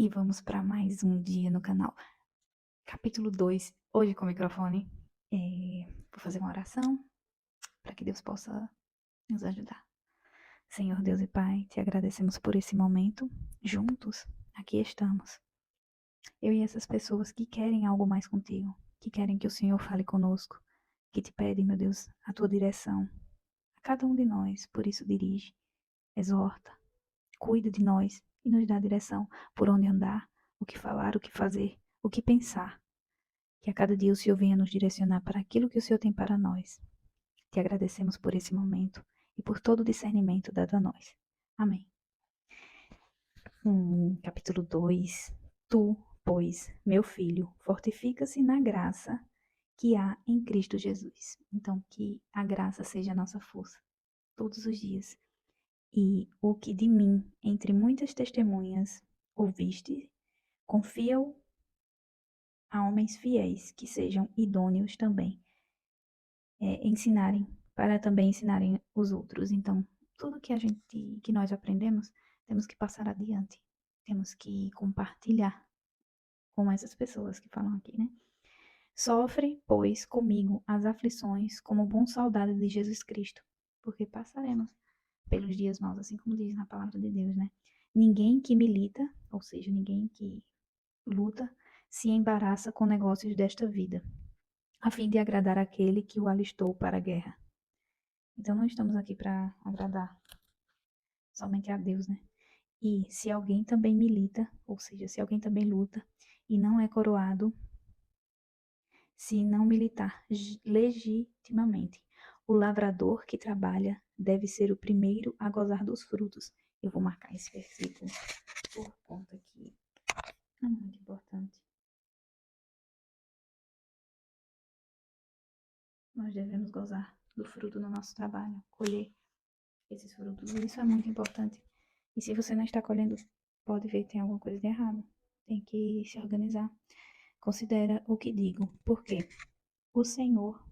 E vamos para mais um dia no canal. Capítulo 2, hoje com o microfone. Vou fazer uma oração para que Deus possa nos ajudar. Senhor Deus e Pai, te agradecemos por esse momento. Juntos, aqui estamos. Eu e essas pessoas que querem algo mais contigo, que querem que o Senhor fale conosco, que te pedem, meu Deus, a tua direção. A cada um de nós, por isso dirige, exorta, cuida de nós e nos dá direção por onde andar, o que falar, o que fazer, o que pensar. Que a cada dia o Senhor venha nos direcionar para aquilo que o Senhor tem para nós. Te agradecemos por esse momento e por todo o discernimento dado a nós. Amém. Capítulo 2. Tu, pois, meu filho, fortifica-se na graça que há em Cristo Jesus. Então, que a graça seja a nossa força todos os dias. E o que de mim, entre muitas testemunhas, ouviste, confia-o a homens fiéis, que sejam idôneos também, para também ensinarem os outros. Então, tudo que nós aprendemos, temos que passar adiante, temos que compartilhar com essas pessoas que falam aqui, né? Sofre, pois, comigo as aflições como bom soldado de Jesus Cristo, porque passaremos pelos dias maus, assim como diz na palavra de Deus, né? Ninguém que milita, ou seja, ninguém que luta, se embaraça com negócios desta vida, a fim de agradar aquele que o alistou para a guerra. Então não estamos aqui para agradar somente a Deus, né? E se alguém também milita, ou seja, se alguém também luta e não é coroado, se não militar legitimamente, o lavrador que trabalha deve ser o primeiro a gozar dos frutos. Eu vou marcar esse versículo por conta que é muito importante. Nós devemos gozar do fruto no nosso trabalho, colher esses frutos. E isso é muito importante. E se você não está colhendo, pode ver que tem alguma coisa de errado. Tem que se organizar. Considera o que digo, porque o Senhor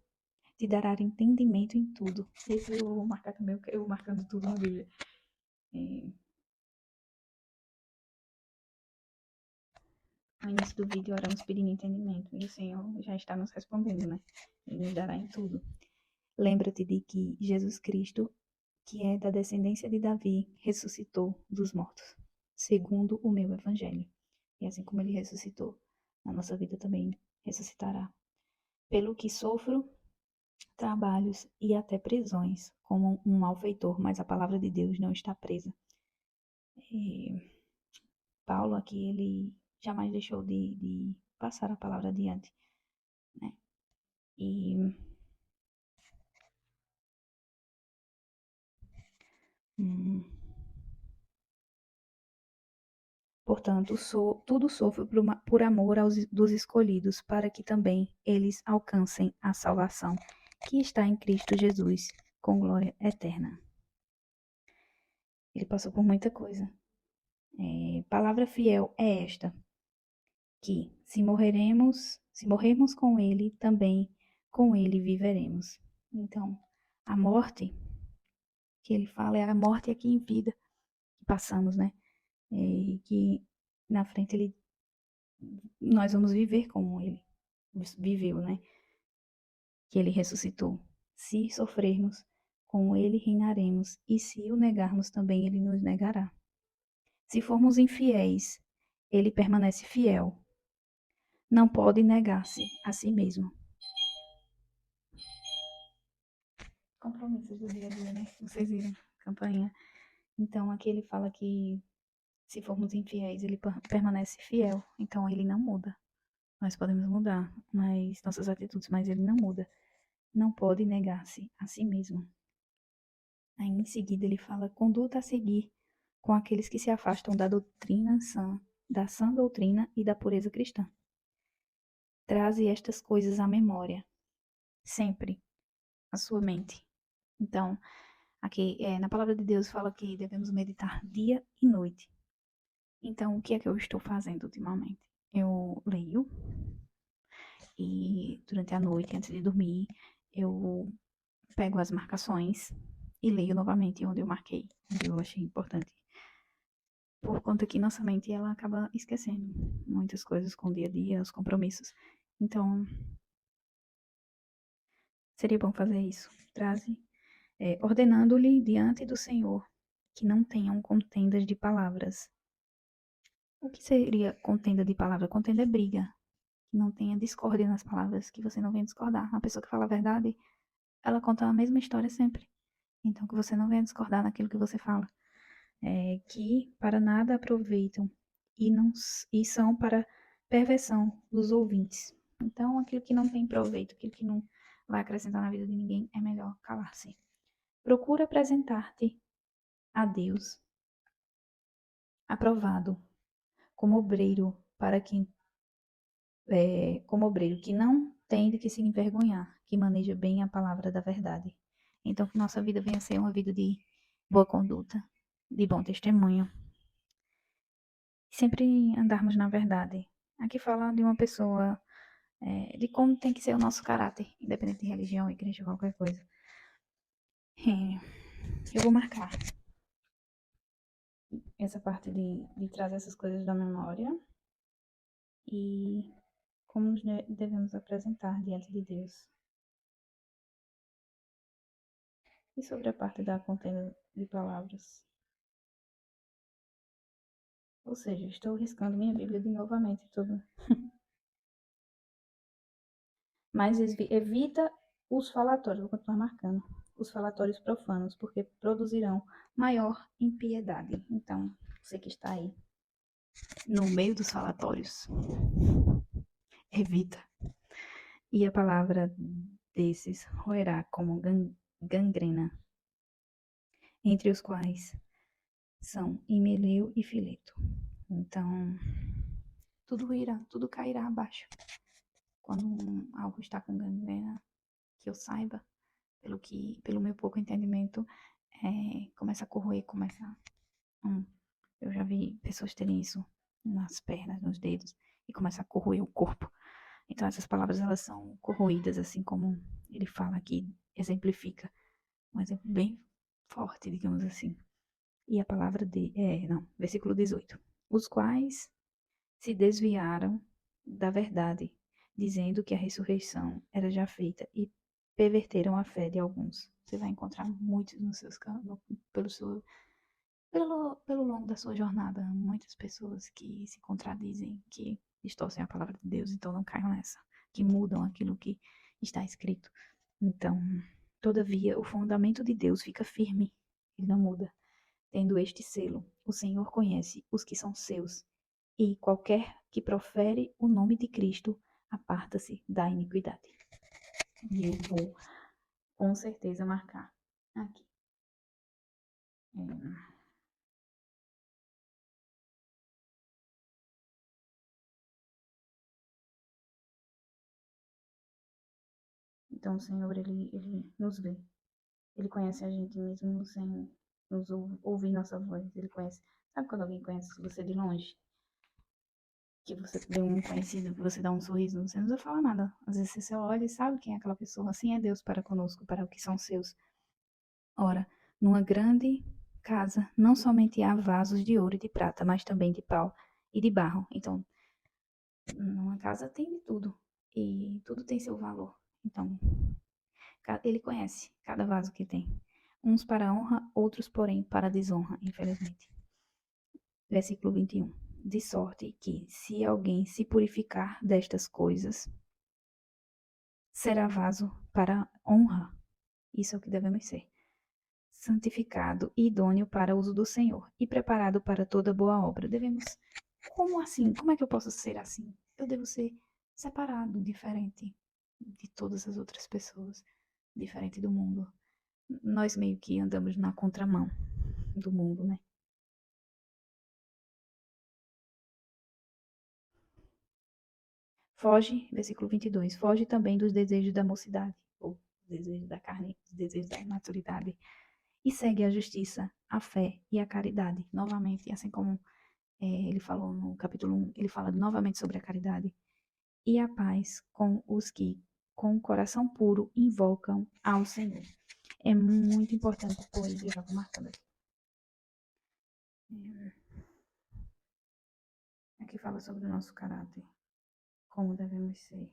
te dará entendimento em tudo. Esse eu vou marcar também, eu vou marcando tudo na Bíblia. No início do vídeo, oramos pedindo entendimento. E o Senhor já está nos respondendo, né? Ele nos dará em tudo. Lembra-te de que Jesus Cristo, que é da descendência de Davi, ressuscitou dos mortos, segundo o meu evangelho. E assim como ele ressuscitou, na nossa vida também ressuscitará. Pelo que sofro trabalhos e até prisões, como um malfeitor, mas a palavra de Deus não está presa. E Paulo aqui, ele jamais deixou de passar a palavra adiante, né? E portanto, tudo sofro por amor dos escolhidos, para que também eles alcancem a salvação que está em Cristo Jesus, com glória eterna. Ele passou por muita coisa. Palavra fiel é esta, que se morrermos com ele, também com ele viveremos. Então, a morte que ele fala é a morte aqui em vida que passamos, né? Que na frente nós vamos viver como ele viveu, né? Que ele ressuscitou. Se sofrermos, com ele reinaremos, e se o negarmos, também ele nos negará. Se formos infiéis, ele permanece fiel. Não pode negar-se a si mesmo. Compromissos do dia a dia, né? Vocês viram, campainha. Então, aqui ele fala que se formos infiéis, ele permanece fiel. Então, ele não muda. Nós podemos mudar nossas atitudes, mas ele não muda. Não pode negar-se a si mesmo. Aí, em seguida, ele fala conduta a seguir com aqueles que se afastam da sã doutrina e da pureza cristã. Traze estas coisas à memória, sempre, à sua mente. Então, aqui na palavra de Deus fala que devemos meditar dia e noite. Então, o que é que eu estou fazendo ultimamente? Eu leio e durante a noite, antes de dormir, eu pego as marcações e leio novamente onde eu marquei, onde eu achei importante por conta que nossa mente ela acaba esquecendo muitas coisas com o dia a dia, os compromissos. Então, seria bom fazer isso. Ordenando-lhe diante do Senhor que não tenham contendas de palavras. O que seria contenda de palavra? Contenda é briga. Que não tenha discórdia nas palavras, que você não venha discordar. A pessoa que fala a verdade, ela conta a mesma história sempre. Então, que você não venha discordar naquilo que você fala. Que para nada aproveitam e, não, e são para perversão dos ouvintes. Então, aquilo que não tem proveito, aquilo que não vai acrescentar na vida de ninguém, é melhor calar-se. Procura apresentar-te a Deus aprovado como obreiro para quem como obreiro que não tem de que se envergonhar, que maneja bem a palavra da verdade. Então, que nossa vida venha a ser uma vida de boa conduta, de bom testemunho, sempre andarmos na verdade. Aqui fala de uma pessoa, de como tem que ser o nosso caráter, independente de religião, igreja, qualquer coisa. Eu vou marcar essa parte de trazer essas coisas da memória e como nos devemos apresentar diante de Deus. E sobre a parte da contenda de palavras. Ou seja, estou riscando minha Bíblia de novamente tudo. Mas evita os falatórios, vou continuar marcando, os falatórios profanos, porque produzirão maior impiedade. Então, você que está aí no meio dos falatórios, evita. E a palavra desses roerá como gangrena, entre os quais são Himeleu e Fileto. Então, tudo irá, tudo cairá abaixo. Quando algo está com gangrena, que eu saiba, pelo meu pouco entendimento, começa a corroer, eu já vi pessoas terem isso nas pernas, nos dedos, e começa a corroer o corpo. Então essas palavras, elas são corroídas, assim como ele fala aqui, exemplifica. Um exemplo bem forte, digamos assim. E a palavra versículo 18. Os quais se desviaram da verdade, dizendo que a ressurreição era já feita e perverteram a fé de alguns. Você vai encontrar muitos nos seus caminhos, pelo longo da sua jornada, muitas pessoas que se contradizem, que distorcem a palavra de Deus, então não caiam nessa, que mudam aquilo que está escrito. Então, todavia, o fundamento de Deus fica firme, ele não muda. Tendo este selo, o Senhor conhece os que são seus, e qualquer que profere o nome de Cristo aparta-se da iniquidade. E eu vou com certeza marcar aqui. Então o Senhor, ele nos vê. Ele conhece a gente mesmo sem nos ouvir nossa voz. Ele conhece. Sabe quando alguém conhece você de longe? Que você vê um conhecido, que você dá um sorriso, você não precisa falar nada. Às vezes você olha e sabe quem é aquela pessoa. Assim é Deus para conosco, para o que são seus. Ora, numa grande casa, não somente há vasos de ouro e de prata, mas também de pau e de barro. Então, numa casa tem de tudo. E tudo tem seu valor. Então, ele conhece cada vaso que tem. Uns para honra, outros, porém, para desonra, infelizmente. Versículo 21. De sorte que, se alguém se purificar destas coisas, será vaso para honra. Isso é o que devemos ser. Santificado e idôneo para o uso do Senhor e preparado para toda boa obra. Devemos. Como assim? Como é que eu posso ser assim? Eu devo ser separado, diferente de todas as outras pessoas, diferente do mundo. Nós meio que andamos na contramão do mundo, né? Foge, versículo 22, foge também dos desejos da mocidade, ou desejos da carne, dos desejos da imaturidade, e segue a justiça, a fé e a caridade. Novamente, assim como ele falou no capítulo 1, ele fala novamente sobre a caridade. E a paz com os que, com o coração puro, invocam ao Senhor. É muito importante, pois, eu já vou marcando aqui. Aqui fala sobre o nosso caráter, como devemos ser,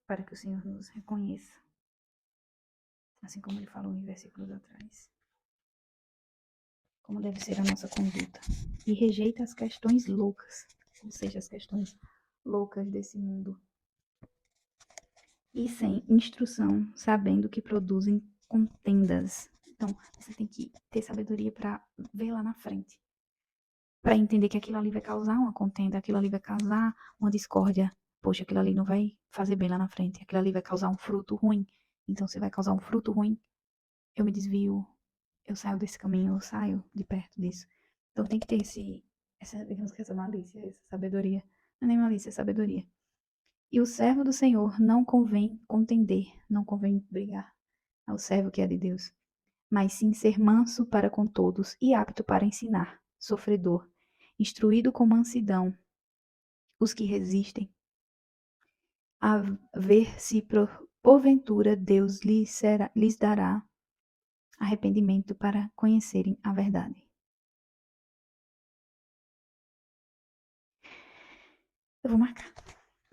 para que o Senhor nos reconheça, assim como ele falou em versículos atrás. Como deve ser a nossa conduta. E rejeita as questões loucas, ou seja, as questões loucas desse mundo. E sem instrução, sabendo que produzem contendas. Então, você tem que ter sabedoria para ver lá na frente. Para entender que aquilo ali vai causar uma contenda, aquilo ali vai causar uma discórdia. Poxa, aquilo ali não vai fazer bem lá na frente. Aquilo ali vai causar um fruto ruim. Então, se vai causar um fruto ruim, eu me desvio, eu saio desse caminho, eu saio de perto disso. Então tem que ter digamos que essa malícia, essa sabedoria. Não é nem malícia, é sabedoria. E o servo do Senhor não convém contender, não convém brigar ao servo que é de Deus, mas sim ser manso para com todos e apto para ensinar, sofredor, instruído com mansidão, os que resistem, a ver se porventura Deus lhes dará arrependimento para conhecerem a verdade. Eu vou marcar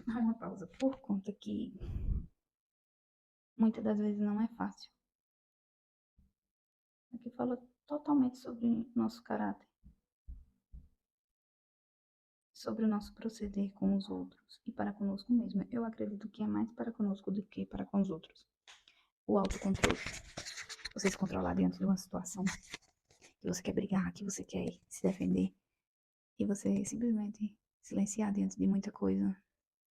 uma pausa por conta que muitas das vezes não é fácil. Aqui fala totalmente sobre nosso caráter, sobre o nosso proceder com os outros e para conosco mesmo. Eu acredito que é mais para conosco do que para com os outros. O autocontrole. Você se controlar diante de uma situação que você quer brigar, que você quer se defender e você simplesmente silenciar diante de muita coisa.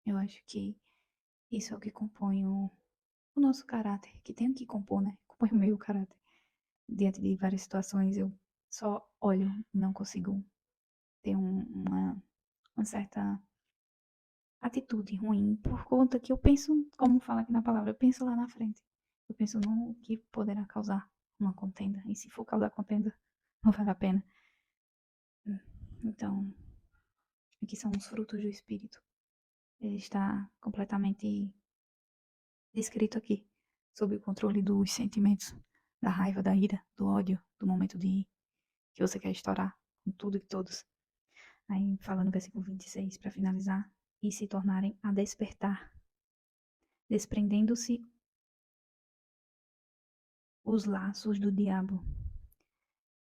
Eu acho que isso é o que compõe o nosso caráter, que tem que compor, né? Compõe o meu caráter. Diante de várias situações, eu só olho, não consigo ter uma certa atitude ruim, por conta que eu penso, como fala aqui na palavra, eu penso lá na frente. Eu penso no que poderá causar uma contenda. E se for causar contenda, não vale a pena. Então, aqui são os frutos do Espírito. Ele está completamente descrito aqui, sob o controle dos sentimentos, da raiva, da ira, do ódio, do momento de que você quer estourar com tudo e todos. Aí fala no versículo 26, para finalizar, e se tornarem a despertar, desprendendo-se os laços do diabo,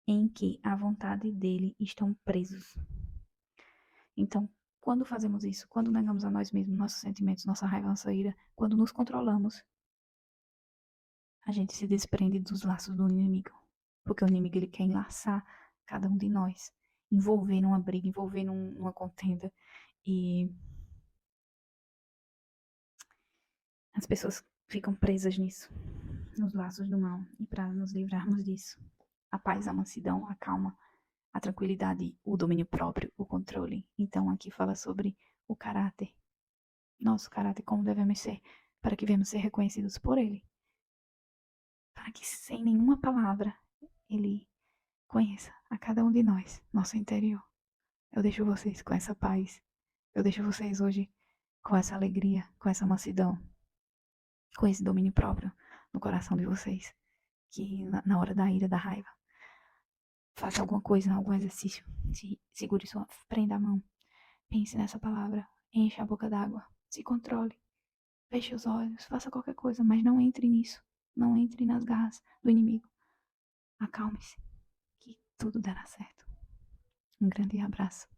em que a vontade dele estão presos. Então, quando fazemos isso, quando negamos a nós mesmos, nossos sentimentos, nossa raiva, nossa ira, quando nos controlamos, a gente se desprende dos laços do inimigo. Porque o inimigo ele quer enlaçar cada um de nós, envolver numa briga, envolver numa contenda. E as pessoas ficam presas nisso, nos laços do mal. E para nos livrarmos disso, a paz, a mansidão, a calma, a tranquilidade, o domínio próprio, o controle. Então aqui fala sobre o caráter, nosso caráter, como devemos ser, para que venhamos ser reconhecidos por Ele. Para que sem nenhuma palavra Ele conheça a cada um de nós, nosso interior. Eu deixo vocês com essa paz. Eu deixo vocês hoje com essa alegria, com essa mansidão, com esse domínio próprio no coração de vocês. Que na hora da ira, da raiva, faça alguma coisa, algum exercício. Segure prenda a mão. Pense nessa palavra. Encha a boca d'água. Se controle. Feche os olhos. Faça qualquer coisa, mas não entre nisso. Não entre nas garras do inimigo. Acalme-se. Que tudo dará certo. Um grande abraço.